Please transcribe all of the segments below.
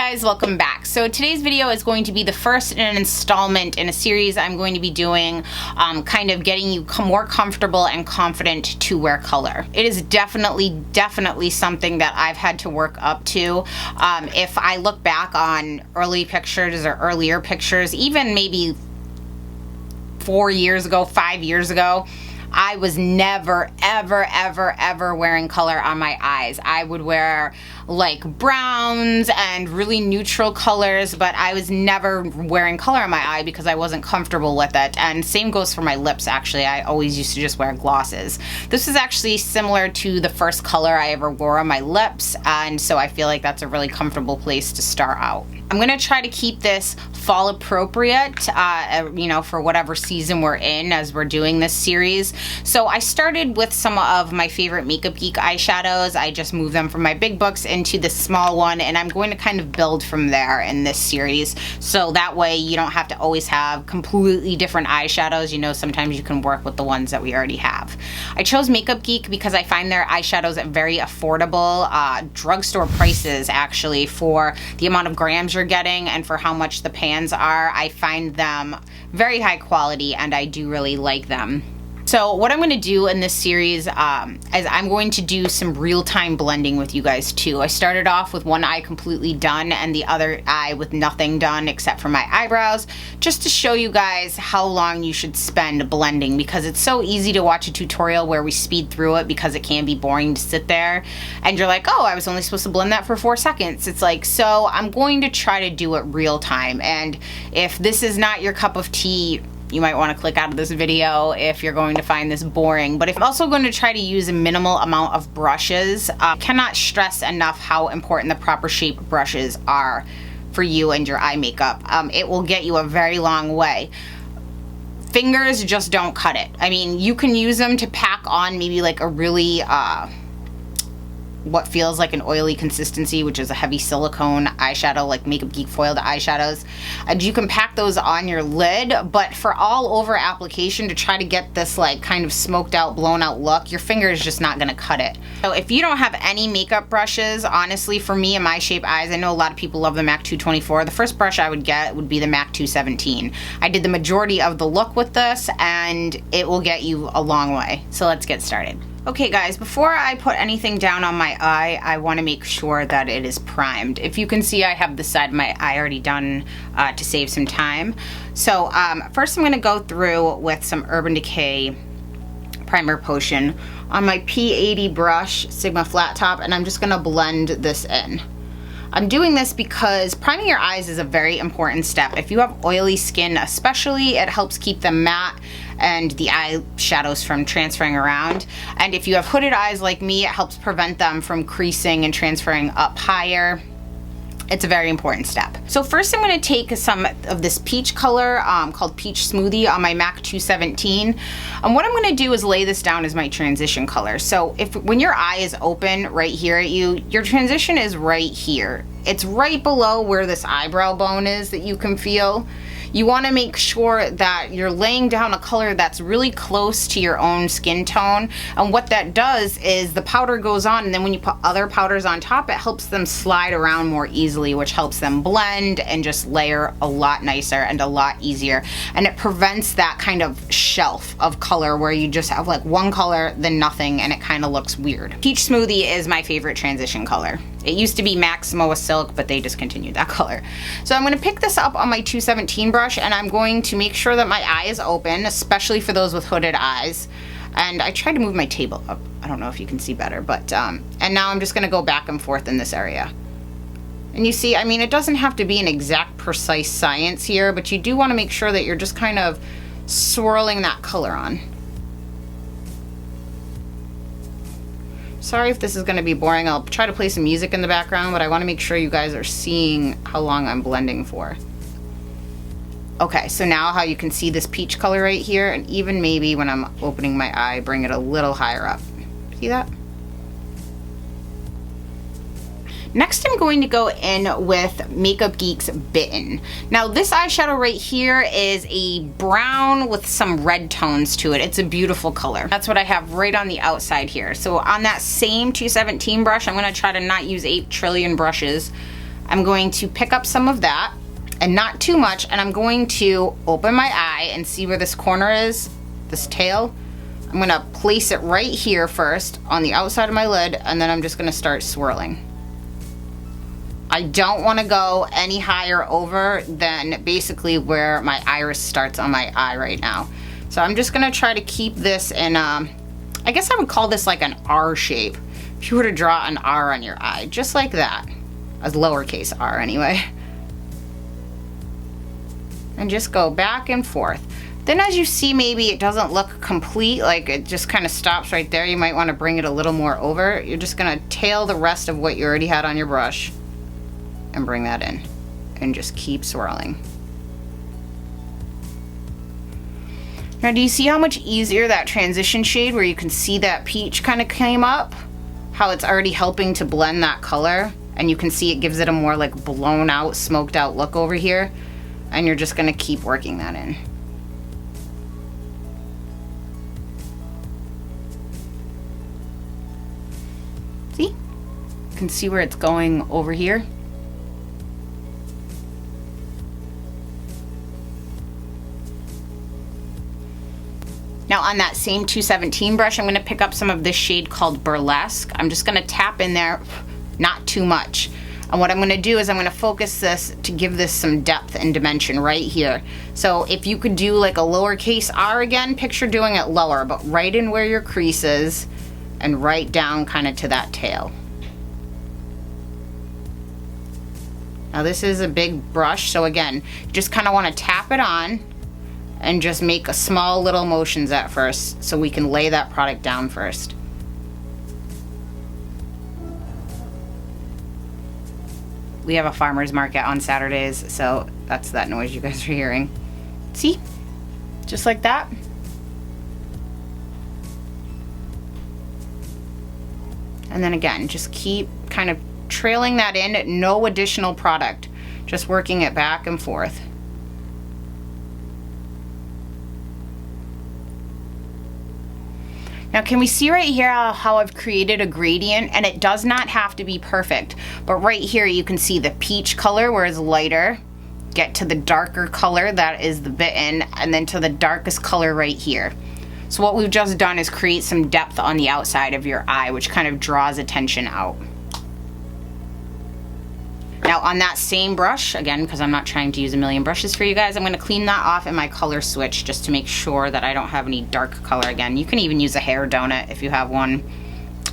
guys, welcome back. So today's video is going to be the first in an installment in a series I'm going to be doing, kind of getting you more comfortable and confident to wear color. It is definitely something that I've had to work up to. If I look back on early pictures or earlier pictures, even maybe 4 years ago, 5 years ago, I was never, ever wearing color on my eyes. I would wear like browns and really neutral colors, but I was never wearing color on my eye because I wasn't comfortable with it. And same goes for my lips, actually. I always used to just wear glosses. This is actually similar to the first color I ever wore on my lips, and so I feel like that's a really comfortable place to start out. I'm gonna try to keep this fall appropriate, you know, for whatever season we're in as we're doing this series. So I started with some of my favorite Makeup Geek eyeshadows. I just moved them from my big books into this small one, and I'm going to kind of build from there in this series. So that way you don't have to always have completely different eyeshadows. You know, sometimes you can work with the ones that we already have. I chose Makeup Geek because I find their eyeshadows very affordable, drugstore prices actually, for the amount of grams you're getting and for how much the pans are. I find them very high quality and I do really like them. So what I'm going to do in this series is I'm going to do some real-time blending with you guys too. I started off with one eye completely done and the other eye with nothing done except for my eyebrows, just to show you guys how long you should spend blending, because it's so easy to watch a tutorial where we speed through it because it can be boring to sit there and you're like, oh, I was only supposed to blend that for 4 seconds. It's like, so I'm going to try to do it real time, and if this is not your cup of tea, you might want to click out of this video if you're going to find this boring. But I'm also going to try to use a minimal amount of brushes. Cannot stress enough how important the proper shape brushes are for you and your eye makeup. It will get you a very long way. Fingers just don't cut it. I mean, you can use them to pack on maybe like a really what feels like an oily consistency, which is a heavy silicone eyeshadow like Makeup Geek foiled eyeshadows, and you can pack those on your lid. But for all over application, to try to get this like kind of smoked out, blown out look, your finger is just not gonna cut it. So if you don't have any makeup brushes, honestly, for me and my shape eyes, I know a lot of people love the MAC 224. The first brush I would get would be the MAC 217. I did the majority of the look with this and it will get you a long way. So let's get started. Okay guys, before I put anything down on my eye, I want to make sure that it is primed. If you can see, I have this side of my eye already done to save some time. So first I'm going to go through with some Urban Decay Primer Potion on my P80 brush, Sigma Flat Top, and I'm just going to blend this in. I'm doing this because priming your eyes is a very important step. If you have oily skin especially, it helps keep them matte and the eye shadows from transferring around. And if you have hooded eyes like me, it helps prevent them from creasing and transferring up higher. It's a very important step. So first I'm going to take some of this peach color called Peach Smoothie on my MAC 217. And what I'm going to do is lay this down as my transition color. So when your eye is open right here at you, your transition is right here. It's right below where this eyebrow bone is that you can feel. You want to make sure that you're laying down a color that's really close to your own skin tone. And what that does is the powder goes on, and then when you put other powders on top, it helps them slide around more easily, which helps them blend and just layer a lot nicer and a lot easier. And it prevents that kind of shelf of color where you just have like one color, then nothing, and it kind of looks weird. Peach Smoothie is my favorite transition color. It used to be Maximoa Silk, but they discontinued that color. So I'm going to pick this up on my 217 brush, and I'm going to make sure that my eye is open, especially for those with hooded eyes. And I tried to move my table up. I don't know if you can see better, but and now I'm just going to go back and forth in this area. And you see, I mean, it doesn't have to be an exact precise science here, but you do want to make sure that you're just kind of swirling that color on. Sorry if this is going to be boring. I'll try to play some music in the background, but I want to make sure you guys are seeing how long I'm blending for. Okay, so now how you can see this peach color right here, and even maybe when I'm opening my eye, bring it a little higher up. See that? Next, I'm going to go in with Makeup Geek's Bitten. Now, this eyeshadow right here is a brown with some red tones to it. It's a beautiful color. That's what I have right on the outside here. So on that same 217 brush, I'm going to try to not use 8 trillion brushes. I'm going to pick up some of that, and not too much, and I'm going to open my eye and see where this corner is, this tail. I'm gonna place it right here first on the outside of my lid, and then I'm just gonna start swirling. I don't wanna go any higher over than basically where my iris starts on my eye right now. So I'm just gonna try to keep this in, I guess I would call this like an R shape. If you were to draw an R on your eye, just like that. As lowercase r anyway. And just go back and forth. Then as you see, maybe it doesn't look complete, like it just kind of stops right there. You might want to bring it a little more over. You're just gonna tail the rest of what you already had on your brush and bring that in and just keep swirling. Now, do you see how much easier that transition shade where you can see that peach kind of came up? How it's already helping to blend that color, and you can see it gives it a more like blown out, smoked out look over here. And you're just gonna keep working that in. See? You can see where it's going over here. Now on that same 217 brush, I'm gonna pick up some of this shade called Burlesque. I'm just gonna tap in there, not too much. And what I'm gonna do is I'm gonna focus this to give this some depth and dimension right here. So if you could do like a lowercase r again, picture doing it lower, but right in where your crease is and right down kind of to that tail. Now this is a big brush, so again, you just kind of wanna tap it on and just make a small little motions at first so we can lay that product down first. We have a farmer's market on Saturdays, so that's that noise you guys are hearing. See? Just like that. And then again, just keep kind of trailing that in, no additional product, just working it back and forth. Now can we see right here how I've created a gradient, and it does not have to be perfect, but right here you can see the peach color where it's lighter, get to the darker color that is the bitten, and then to the darkest color right here. So what we've just done is create some depth on the outside of your eye, which kind of draws attention out. Now on that same brush, again, because I'm not trying to use a million brushes for you guys, I'm going to clean that off in my color switch just to make sure that I don't have any dark color again. You can even use a hair donut if you have one,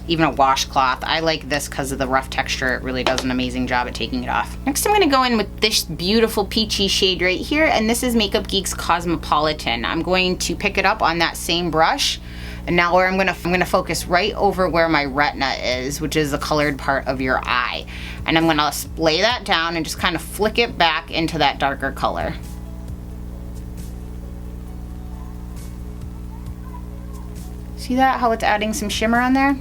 even a washcloth. I like this because of the rough texture. It really does an amazing job at taking it off. Next I'm going to go in with this beautiful peachy shade right here, and this is Makeup Geek's Cosmopolitan. I'm going to pick it up on that same brush. And now where I'm gonna focus right over where my retina is, which is the colored part of your eye. And I'm gonna lay that down and just kind of flick it back into that darker color. See that, how it's adding some shimmer on there?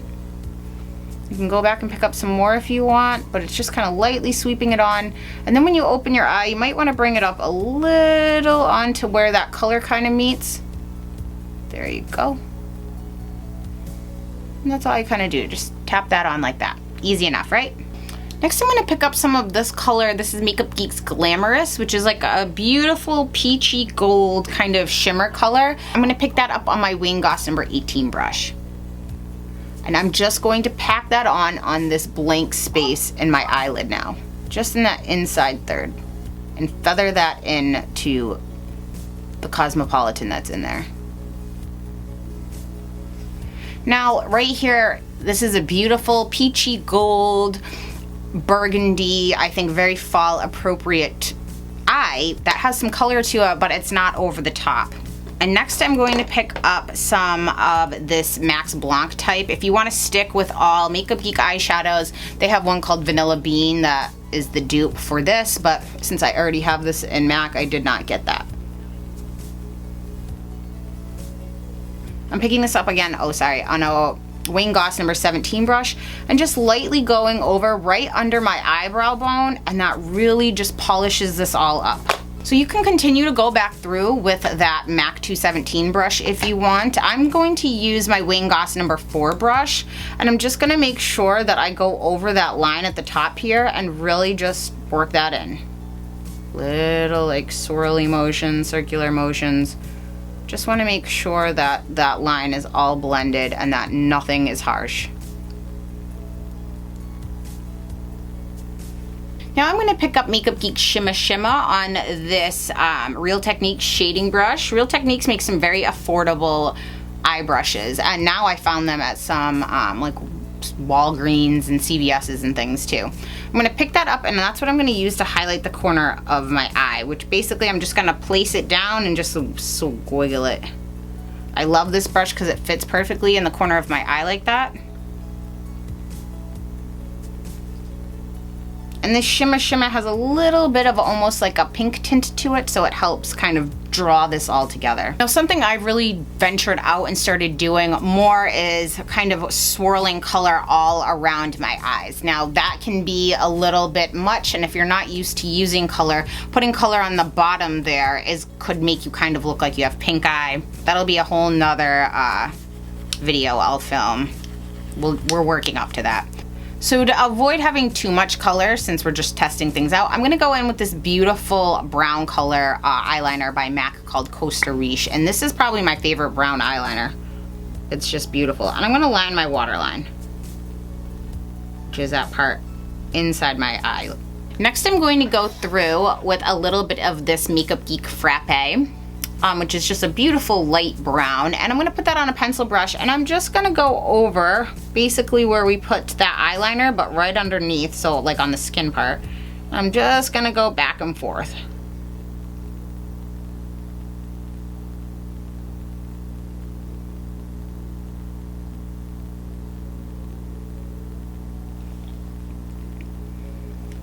You can go back and pick up some more if you want, but it's just kind of lightly sweeping it on. And then when you open your eye, you might wanna bring it up a little onto where that color kind of meets. There you go. And that's all you kind of do, just tap that on like that. Easy enough, right? Next I'm going to pick up some of this color. This is Makeup Geek's Glamorous, which is like a beautiful peachy gold kind of shimmer color. I'm going to pick that up on my Wayne Goss number 18 brush. And I'm just going to pack that on this blank space in my eyelid now. Just in that inside third. And feather that in to the Cosmopolitan that's in there. Now, right here, this is a beautiful peachy gold, burgundy, I think very fall appropriate eye that has some color to it, but it's not over the top. And next I'm going to pick up some of this Max Blanc type. If you want to stick with all Makeup Geek eyeshadows, they have one called Vanilla Bean that is the dupe for this, but since I already have this in MAC, I did not get that. I'm picking this up again, on a Wayne Goss number 17 brush, and just lightly going over right under my eyebrow bone, and that really just polishes this all up. So you can continue to go back through with that MAC 217 brush if you want. I'm going to use my Wayne Goss number 4 brush, and I'm just gonna make sure that I go over that line at the top here and really just work that in. Little like swirly motions, circular motions. Just wanna make sure that that line is all blended and that nothing is harsh. Now I'm going to pick up Makeup Geek Shimmer Shimmer on this Real Techniques shading brush. Real Techniques makes some very affordable eye brushes, and now I found them at some like Walgreens and CVS's and things too. I'm going to pick that up, and that's what I'm going to use to highlight the corner of my eye, which basically I'm just going to place it down and just swiggle it. I love this brush because it fits perfectly in the corner of my eye like that. And this Shimmer Shimmer has a little bit of almost like a pink tint to it, so it helps kind of draw this all together. Now something I've really ventured out and started doing more is kind of swirling color all around my eyes. Now that can be a little bit much, and if you're not used to using color, putting color on the bottom there could make you kind of look like you have pink eye. That'll be a whole nother video I'll film. We're working up to that. So to avoid having too much color, since we're just testing things out, I'm gonna go in with this beautiful brown color eyeliner by MAC called Costa Riche, and this is probably my favorite brown eyeliner. It's just beautiful. And I'm gonna line my waterline, which is that part inside my eye. Next I'm going to go through with a little bit of this Makeup Geek Frappe, which is just a beautiful light brown, and I'm gonna put that on a pencil brush, and I'm just gonna go over basically where we put that eyeliner, but right underneath, so like on the skin part. I'm just gonna go back and forth.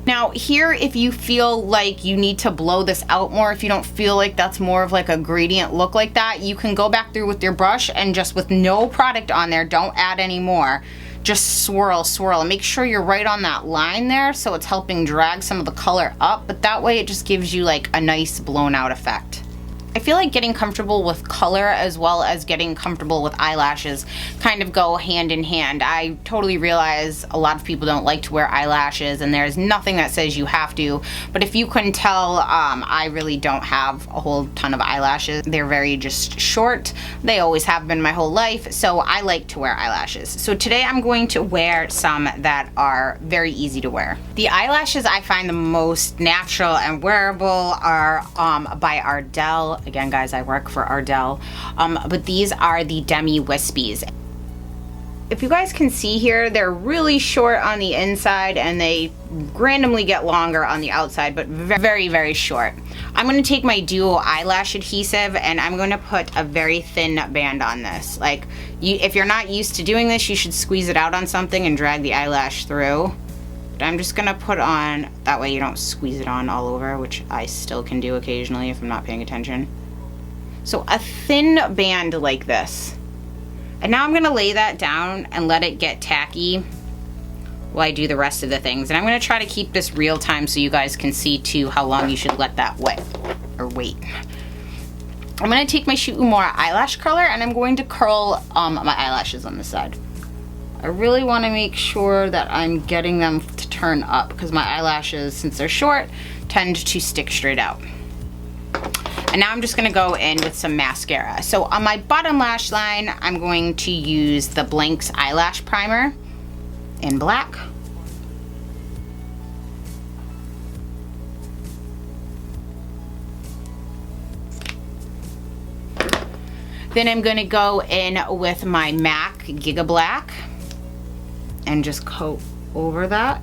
Now here, if you feel like you need to blow this out more, if you don't feel like that's more of like a gradient look like that, you can go back through with your brush and just with no product on there, don't add any more, just swirl, swirl, and make sure you're right on that line there so it's helping drag some of the color up, but that way it just gives you like a nice blown out effect. I feel like getting comfortable with color as well as getting comfortable with eyelashes kind of go hand in hand. I totally realize a lot of people don't like to wear eyelashes, and there's nothing that says you have to, but if you couldn't tell, I really don't have a whole ton of eyelashes. They're very just short. They always have been my whole life, so I like to wear eyelashes. So today I'm going to wear some that are very easy to wear. The eyelashes I find the most natural and wearable are by Ardell. Again, guys, I work for Ardell, but these are the Demi Wispies. If you guys can see here, they're really short on the inside and they randomly get longer on the outside, but very, very short. I'm going to take my duo eyelash adhesive and I'm going to put a very thin band on this. Like, if you're not used to doing this, you should squeeze it out on something and drag the eyelash through. But I'm just gonna put on, that way you don't squeeze it on all over, which I still can do occasionally if I'm not paying attention. So a thin band like this. And now I'm gonna lay that down and let it get tacky while I do the rest of the things. And I'm gonna try to keep this real time so you guys can see too how long you should let that wait. I'm gonna take my Shoot More eyelash curler and I'm going to curl my eyelashes on the side. I really want to make sure that I'm getting them to turn up because my eyelashes, since they're short, tend to stick straight out. And now I'm just going to go in with some mascara. So on my bottom lash line, I'm going to use the Blanks Eyelash Primer in black. Then I'm going to go in with my MAC Giga Black and just coat over that.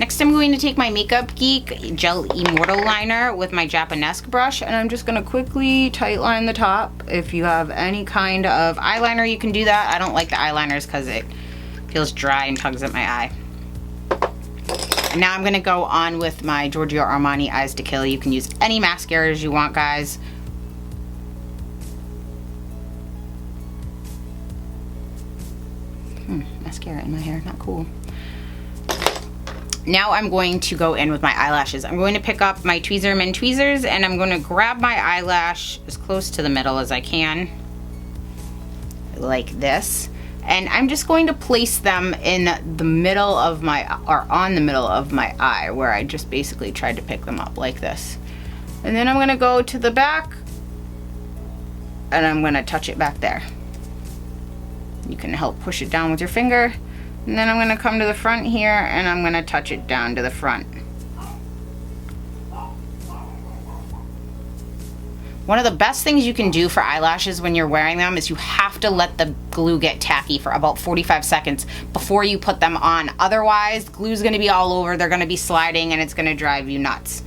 Next I'm going to take my Makeup Geek Gel Immortal Liner with my Japanesque brush and I'm just going to quickly tight line the top. If you have any kind of eyeliner you can do that. I don't like the eyeliners because it feels dry and tugs at my eye. And now I'm going to go on with my Giorgio Armani Eyes to Kill. You can use any mascaras you want, guys. mascara in my hair, not cool. Now I'm going to go in with my eyelashes. I'm going to pick up my Tweezerman tweezers and I'm going to grab my eyelash as close to the middle as I can, like this. And I'm just going to place them in the middle of my, or on the middle of my eye, where I just basically tried to pick them up like this. And then I'm gonna go to the back and I'm gonna touch it back there. You can help push it down with your finger. And then I'm gonna come to the front here and I'm gonna touch it down to the front. One of the best things you can do for eyelashes when you're wearing them is you have to let the glue get tacky for about 45 seconds before you put them on. Otherwise, glue's gonna be all over, they're gonna be sliding, and it's gonna drive you nuts.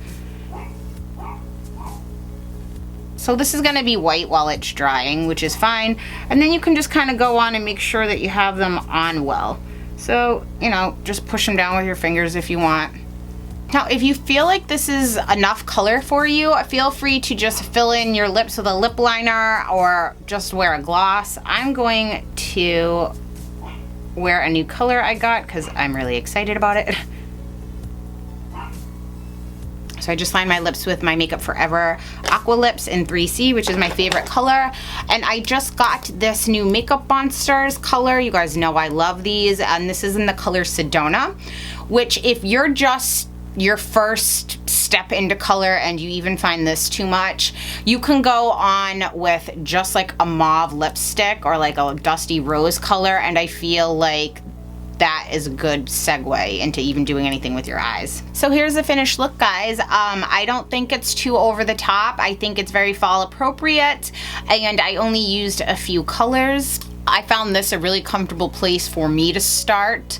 So this is gonna be white while it's drying, which is fine. And then you can just kind of go on and make sure that you have them on well. So, you know, just push them down with your fingers if you want. Now, if you feel like this is enough color for you, feel free to just fill in your lips with a lip liner or just wear a gloss. I'm going to wear a new color I got because I'm really excited about it. So I just lined my lips with my Makeup Forever Aqua Lips in 3C, which is my favorite color. And I just got this new Makeup Monsters color. You guys know I love these. And this is in the color Sedona, which if you're just your first step into color and you even find this too much, you can go on with just like a mauve lipstick or like a dusty rose color, and I feel like that is a good segue into even doing anything with your eyes. So here's the finished look, guys. I don't think it's too over the top. I think it's very fall appropriate, and I only used a few colors. I found this a really comfortable place for me to start.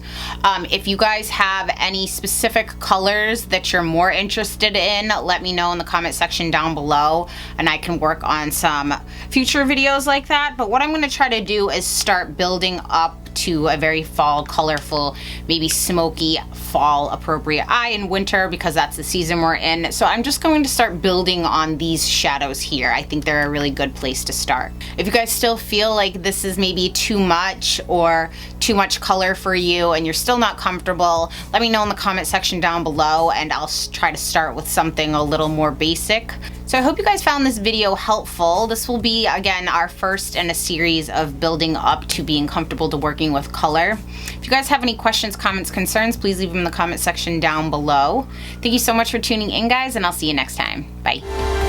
If you guys have any specific colors that you're more interested in, let me know in the comment section down below, and I can work on some future videos like that. But what I'm gonna try to do is start building up to a very fall, colorful, maybe smoky, fall appropriate eye in winter, because that's the season we're in. So I'm just going to start building on these shadows here. I think they're a really good place to start. If you guys still feel like this is maybe too much or too much color for you and you're still not comfortable, let me know in the comment section down below and I'll try to start with something a little more basic. So I hope you guys found this video helpful. This will be, again, our first in a series of building up to being comfortable to working with color. If you guys have any questions, comments, concerns, please leave them in the comment section down below. Thank you so much for tuning in, guys, and I'll see you next time. Bye.